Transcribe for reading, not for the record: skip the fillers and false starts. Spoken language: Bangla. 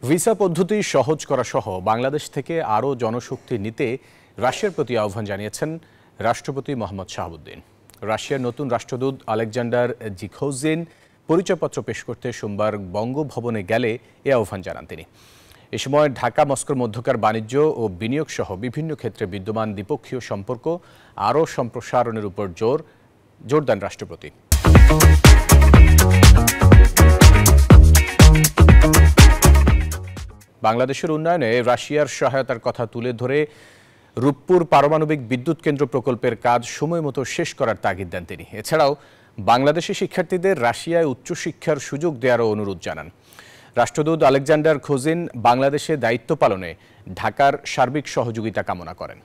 ভিসা পদ্ধতি সহজ করা সহ বাংলাদেশ থেকে আরও জনশক্তি নিতে রাশিয়ার প্রতি আহ্বান জানিয়েছেন রাষ্ট্রপতি মোহাম্মদ শাহাবুদ্দিন। রাশিয়ার নতুন রাষ্ট্রদূত আলেকজান্ডার জিখোজিন পরিচয়পত্র পেশ করতে সোমবার বঙ্গভবনে গেলে এ আহ্বান জানান তিনি। এ সময় ঢাকা মস্কোর মধ্যকার বাণিজ্য ও বিনিয়োগ সহ বিভিন্ন ক্ষেত্রে বিদ্যমান দ্বিপক্ষীয় সম্পর্ক আরও সম্প্রসারণের উপর জোর দেন রাষ্ট্রপতি। বাংলাদেশের উন্নয়নে রাশিয়ার সহায়তার কথা তুলে ধরে রূপপুর পারমাণবিক বিদ্যুৎ কেন্দ্র প্রকল্পের কাজ সময়মতো শেষ করার তাগিদ দেন তিনি। এছাড়াও বাংলাদেশি শিক্ষার্থীদের রাশিয়ায় উচ্চশিক্ষার সুযোগ দেওয়ারও অনুরোধ জানান। রাষ্ট্রদূত আলেকজান্ডার খোজিন বাংলাদেশে দায়িত্ব পালনে ঢাকার সার্বিক সহযোগিতা কামনা করেন।